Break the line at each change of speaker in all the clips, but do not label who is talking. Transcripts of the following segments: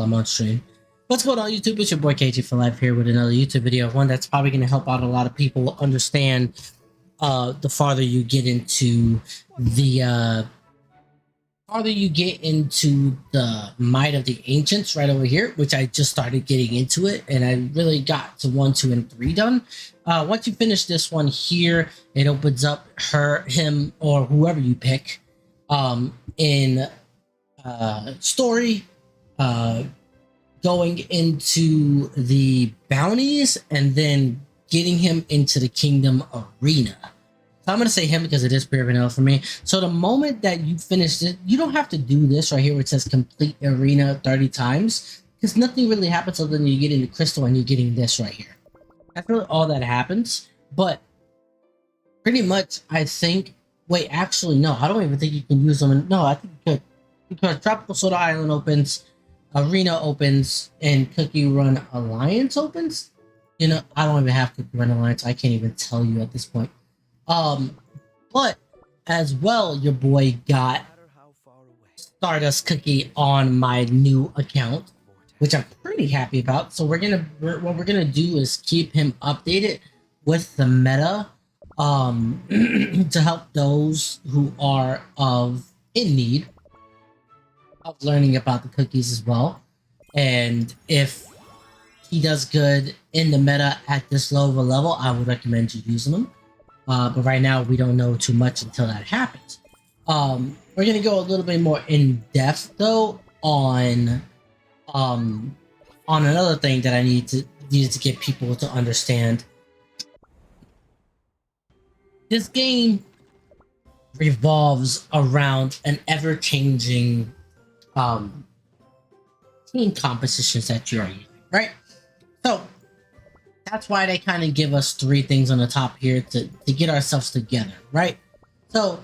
I'm on stream. What's going on, YouTube? It's your boy KG for Life here with another YouTube video, one that's probably going to help out a lot of people understand the farther you get into the might of the ancients right over here, which I just started getting into it, and I really got to 1, 2, and 3 done. Once you finish this one here, it opens up him, or whoever you pick in story, going into the bounties, and then getting him into the kingdom arena. So I'm going to say him because it is pure vanilla for me. So the moment that you finish it, you don't have to do this right here where it says complete arena 30 times, because nothing really happens other than you get into crystal and you're getting this right here. That's really all that happens. But pretty much, I think, wait, actually, no, I don't even think you can use them. No, I think you could, because Tropical Soda Island opens, Arena opens, and Cookie Run Alliance opens. You know, I don't even have Cookie Run Alliance. I can't even tell you at this point. But as well, your boy got Stardust Cookie on my new account, which I'm pretty happy about. So what we're gonna do is keep him updated with the meta, to help those who are in need of learning about the cookies as well. And if he does good in the meta at this low of a level, I would recommend you using them. But right now, we don't know too much until that happens. We're gonna go a little bit more in depth though on another thing that I needed to get people to understand. This game revolves around an ever-changing team compositions that you are using, right? So that's why they kind of give us 3 things on the top here to get ourselves together, right? So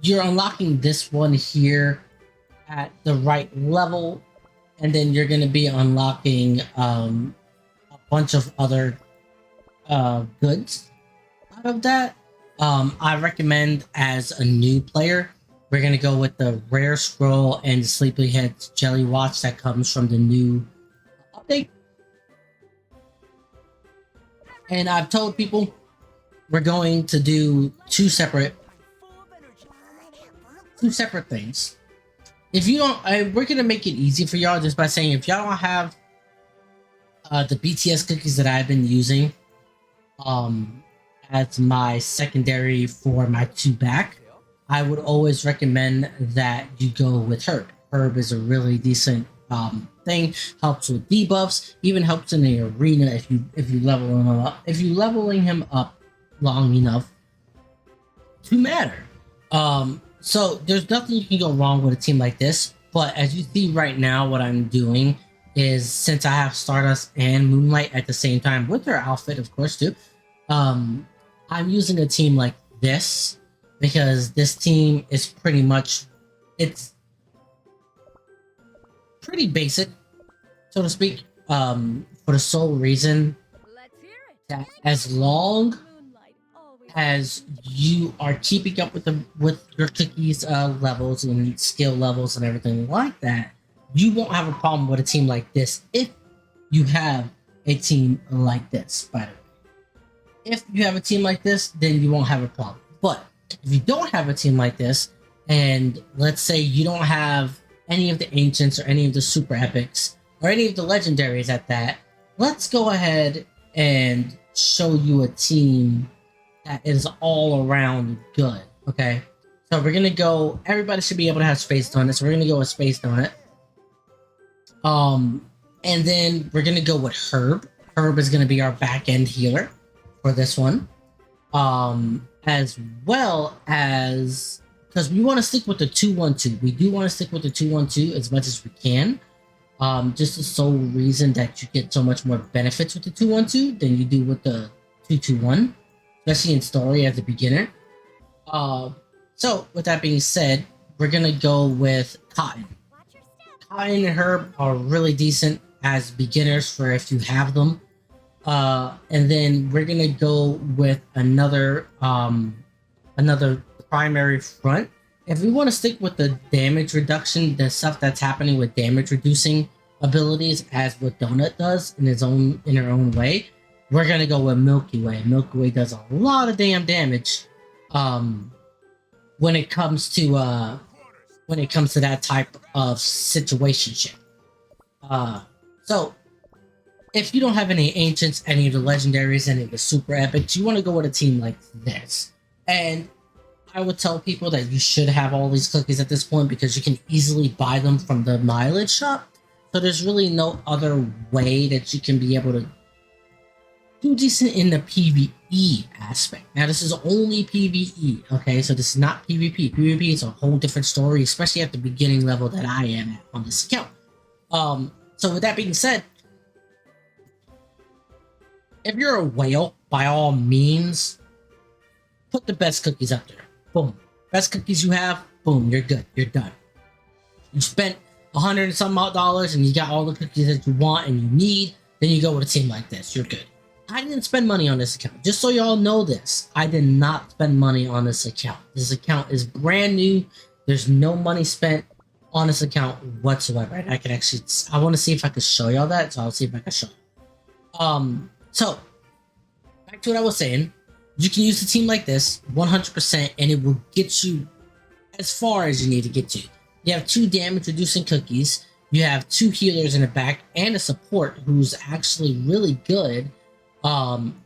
you're unlocking this one here at the right level, and then you're going to be unlocking a bunch of other goods out of that. I recommend, as a new player, we're going to go with the Rare Scroll and the Sleepyhead's Jelly Watch that comes from the new update. And I've told people we're going to do two separate things. If you don't, we're going to make it easy for y'all just by saying, if y'all don't have the BTS cookies that I've been using as my secondary for my 2 back, I would always recommend that you go with Herb. Herb is a really decent thing, helps with debuffs, even helps in the arena if you level him up. If you leveling him up long enough to matter. So there's nothing you can go wrong with a team like this. But as you see right now, what I'm doing is, since I have Stardust and Moonlight at the same time with their outfit, of course, too, I'm using a team like this because this team is pretty much, it's pretty basic, so to speak, for the sole reason that as long as you are keeping up with your cookies levels and skill levels and everything like that, you won't have a problem with a team like this if you have a team like this, by the way. If you have a team like this, then you won't have a problem. But if you don't have a team like this, and let's say you don't have any of the ancients or any of the super epics or any of the legendaries at that, let's go ahead and show you a team that is all around good. Okay, so we're gonna go, everybody should be able to have Space Donut, so we're gonna go with Space Donut. And then we're gonna go with Herb. Herb is gonna be our back end healer for this one, as well as, because we want to stick with the 2-1-2. We do want to stick with the 2-1-2 as much as we can. Just the sole reason that you get so much more benefits with the 2-1-2 than you do with the 2-2-1, especially in story as a beginner. So with that being said, we're gonna go with Cotton. Cotton and Herb are really decent as beginners for if you have them. And then we're gonna go with another primary front if we want to stick with the damage reduction, the stuff that's happening with damage reducing abilities, as what Donut does in her own way, we're gonna go with Milky Way. Milky Way does a lot of damn damage when it comes to that type of situationship. So if you don't have any ancients, any of the legendaries, any of the super epics, you want to go with a team like this. And I would tell people that you should have all these cookies at this point because you can easily buy them from the mileage shop. So there's really no other way that you can be able to do decent in the PvE aspect. Now this is only PvE, okay? So this is not PvP. PvP is a whole different story, especially at the beginning level that I am at on this account. So with that being said, if you're a whale, by all means, put the best cookies up there. Boom. Best cookies you have, boom, you're good. You're done. You spent $100 and some odd dollars and you got all the cookies that you want and you need, then you go with a team like this. You're good. I didn't spend money on this account. Just so y'all know this, I did not spend money on this account. This account is brand new. There's no money spent on this account whatsoever. And I can actually, I want to see if I can show y'all that, so I'll see if I can show you. So, back to what I was saying. You can use a team like this 100% and it will get you as far as you need to get to. You have 2 damage reducing cookies. You have 2 healers in the back and a support who's actually really good.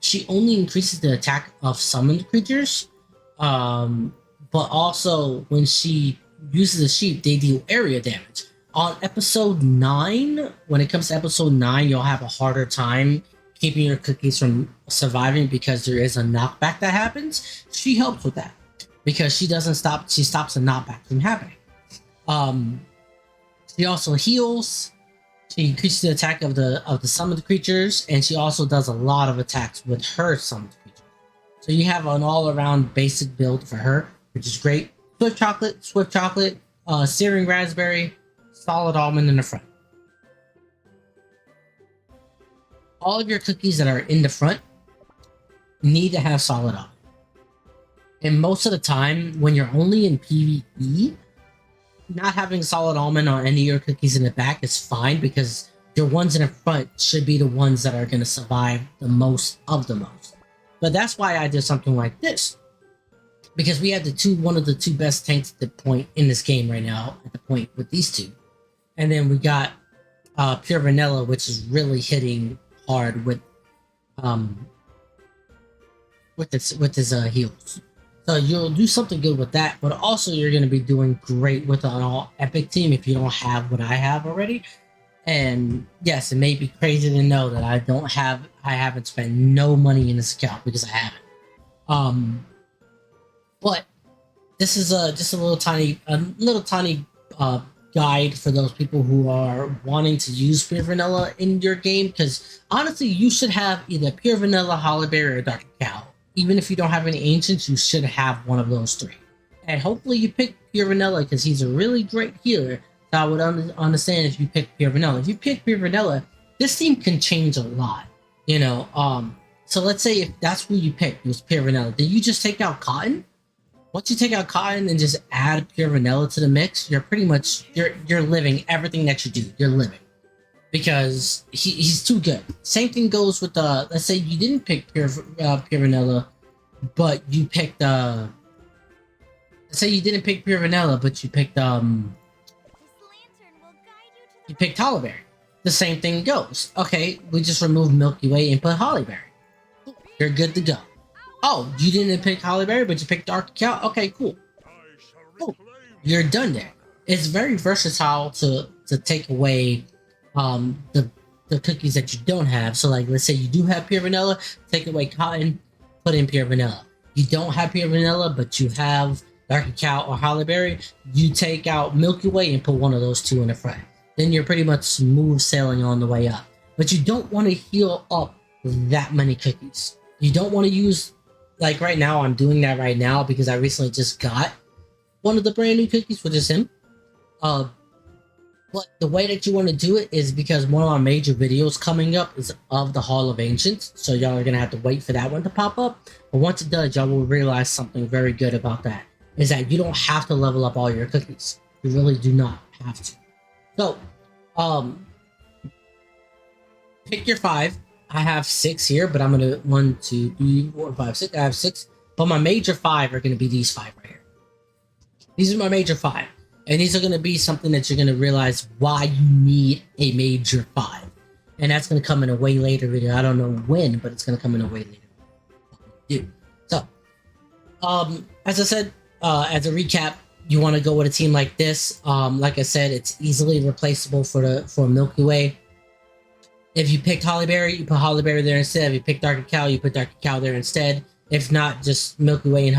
She only increases the attack of summoned creatures. But also when she uses a sheep, they deal area damage. On episode 9, when it comes to episode 9, you'll have a harder time keeping your cookies from surviving because there is a knockback that happens. She helps with that because she stops the knockback from happening. She also heals. She increases the attack of the summoned creatures, and she also does a lot of attacks with her summoned creatures. So you have an all-around basic build for her, which is great. Swift chocolate, searing raspberry, solid almond in the front. All of your cookies that are in the front need to have solid almond. And most of the time, when you're only in PvE, not having solid almond on any of your cookies in the back is fine because your ones in the front should be the ones that are going to survive the most of the most. But that's why I did something like this. Because we have one of the 2 best tanks at the point in this game right now, at the point with these 2. And then we got Pure Vanilla, which is really hitting hard with his heals. So you'll do something good with that, but also you're going to be doing great with an all epic team if you don't have what I have already. And yes, it may be crazy to know that I haven't spent no money in this account because I haven't. But this is just a little tiny guide for those people who are wanting to use Pure Vanilla in your game, because honestly, you should have either Pure Vanilla, Holly Berry, or Dark Cow. Even if you don't have any ancients, you should have one of those 3. And hopefully you pick Pure Vanilla because he's a really great healer. So I would understand if you pick Pure Vanilla. If you pick Pure Vanilla, this team can change a lot. You know, so let's say if that's who you picked, was Pure Vanilla, then you just take out Cotton. Once you take out Cotton and just add Pure Vanilla to the mix, you're pretty much you're living everything that you do. You're living. Because he's too good. Same thing goes with let's say you didn't pick Pure Vanilla, but you picked let's say you didn't pick Pure Vanilla, but you picked Holly Berry. The same thing goes. Okay, we just remove Milky Way and put Holly Berry. You're good to go. Oh, you didn't pick Holly Berry, but you picked Dark Cow? Okay, cool. You're done there. It's very versatile to take away the cookies that you don't have. So like, let's say you do have Pure Vanilla, take away Cotton, put in Pure Vanilla. You don't have Pure Vanilla, but you have Dark Cow or Holly Berry, you take out Milky Way and put one of those 2 in the front. Then you're pretty much smooth sailing on the way up. But you don't want to heal up that many cookies. You don't want to use, like right now, I'm doing that right now because I recently just got one of the brand new cookies, which is him. But the way that you want to do it is because one of our major videos coming up is of the Hall of Ancients. So y'all are going to have to wait for that one to pop up. But once it does, y'all will realize something very good about that. is that you don't have to level up all your cookies. You really do not have to. So, pick your 5. I have 6 here, but I'm gonna 1, 2, 3, 4, 5, 6. I have 6, but my major 5 are gonna be these 5 right here. These are my major 5, and these are gonna be something that you're gonna realize why you need a major 5, and that's gonna come in a way later video. I don't know when, but it's gonna come in a way later. So, as I said, as a recap, you want to go with a team like this. Like I said, it's easily replaceable for Milky Way. If you picked Hollyberry, you put Hollyberry there instead. If you picked Dark Cacao, you put Dark Cacao there instead. If not, just Milky Way and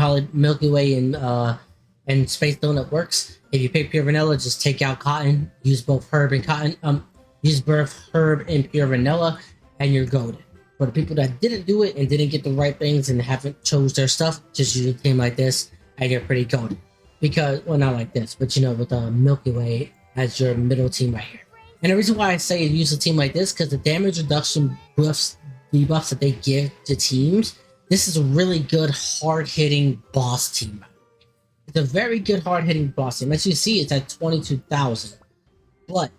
Space Donut works. If you pick Pure Vanilla, just take out Cotton. Use both Herb and Cotton. Use both Herb and Pure Vanilla, and you're golden. For the people that didn't do it and didn't get the right things and haven't chose their stuff, just use a team like this, and you're pretty golden. Because, well, not like this, but you know, with Milky Way as your middle team right here. And the reason why I say use a team like this, because the damage reduction debuffs that they give to teams, this is a really good hard-hitting boss team. It's a very good hard-hitting boss team. As you see, it's at 22,000. But,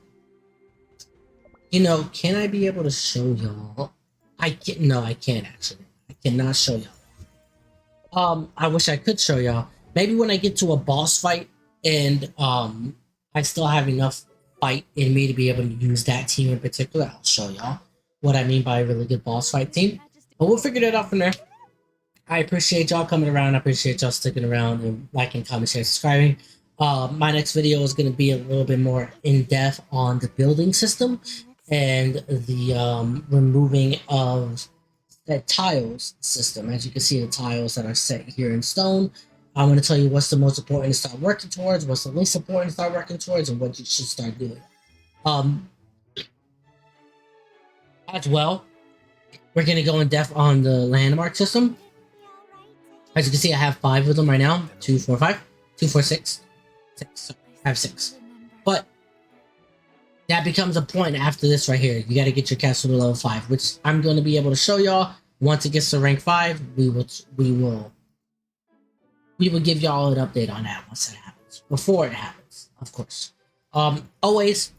you know, can I be able to show y'all? No, I can't actually. I cannot show y'all. I wish I could show y'all. Maybe when I get to a boss fight and I still have enough fight in me to be able to use that team in particular, I'll show y'all what I mean by a really good boss fight team. But we'll figure that out from there. I appreciate y'all coming around. I appreciate y'all sticking around and liking, comment, share, subscribing. My next video is going to be a little bit more in-depth on the building system and the removing of that tiles system. As you can see, the tiles that are set here in stone. I'm going to tell you what's the most important to start working towards, what's the least important to start working towards, and what you should start doing. As well, we're going to go in depth on the landmark system. As you can see, I have 5 of them right now. 2, 4, 5. 2, 4, 6. 6. Sorry, I have 6. But that becomes a point after this right here. You got to get your castle to level 5, which I'm going to be able to show y'all. Once it gets to rank 5, we will give y'all an update on that once it happens. Before it happens, of course. Always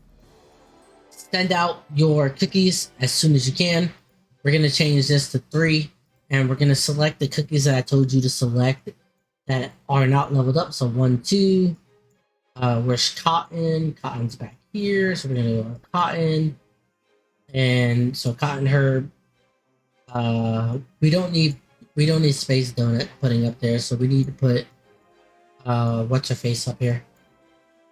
send out your cookies as soon as you can. We're going to change this to 3, and we're going to select the cookies that I told you to select that are not leveled up. So 1, 2. Where's Cotton? Cotton's back here, so we're going to go with Cotton. And so Cotton, Herb. We don't need Space Donut putting up there, so we need to put what's her face up here?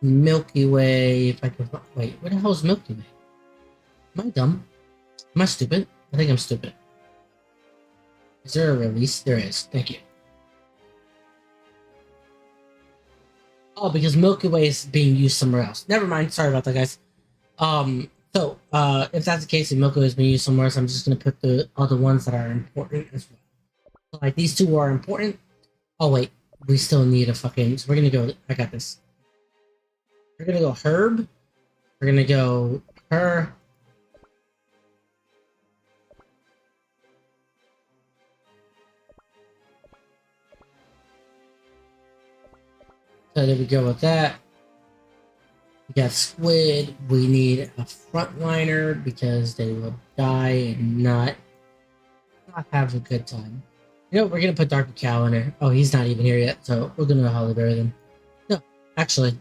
Milky Way. If I can wait, where the hell is Milky Way? Am I dumb? Am I stupid? I think I'm stupid. Is there a release? There is. Thank you. Oh, because Milky Way is being used somewhere else. Never mind. Sorry about that, guys. So if that's the case, if Milky Way is being used somewhere else, I'm just gonna put the other ones that are important as well. So, like, these 2 are important. Oh wait, we still need a fucking. So we're gonna go. I got this. We're gonna go Herb. We're gonna go her. So there we go with that. We got Squid. We need a frontliner because they will die and not have a good time. You know, we're gonna put Dark Cow in there. Oh, he's not even here yet, so we're gonna Hollyberry then. No, actually.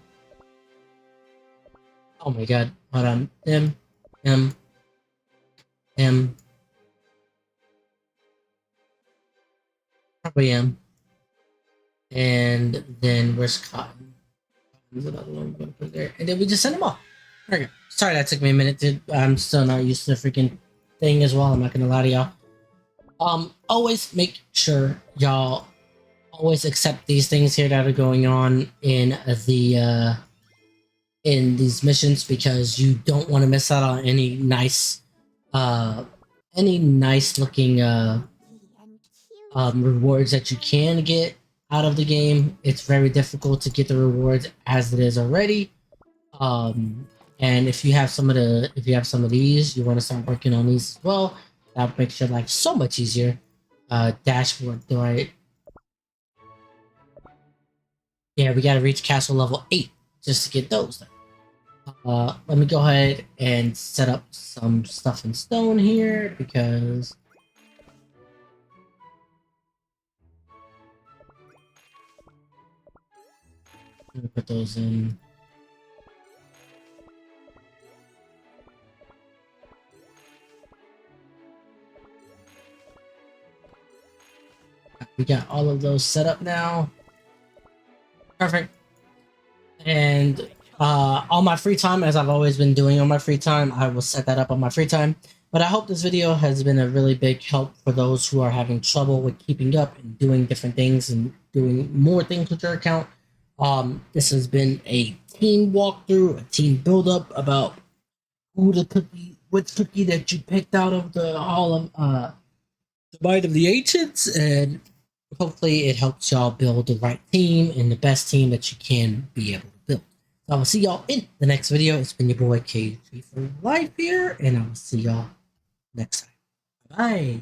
Oh my god. Hold on. M. Probably M. And then where's Cotton? There's another one we're gonna put there. And then we just send them all. There we go. Sorry that took me a minute, dude. I'm still not used to the freaking thing as well. I'm not gonna lie to y'all. Always make sure y'all always accept these things here that are going on in the in these missions, because you don't want to miss out on any nice looking rewards that you can get out of the game. It's very difficult to get the rewards as it is already. And if you have some of these, you want to start working on these as well. That makes your life so much easier. Dashboard, do I? Yeah, we gotta reach castle level 8 just to get those. Let me go ahead and set up some stuff in stone here because let me put those in. We got all of those set up now. Perfect. And on my free time, as I've always been doing on my free time, I will set that up on my free time. But I hope this video has been a really big help for those who are having trouble with keeping up and doing different things and doing more things with your account. This has been a team walkthrough, a team build up about who the cookie, which cookie that you picked out of the Hall of the Might of the Ancients, and hopefully it helps y'all build the right team and the best team that you can be able to build. So I will see y'all in the next video. It's been your boy KG for Life here, and I will see y'all next time. Bye.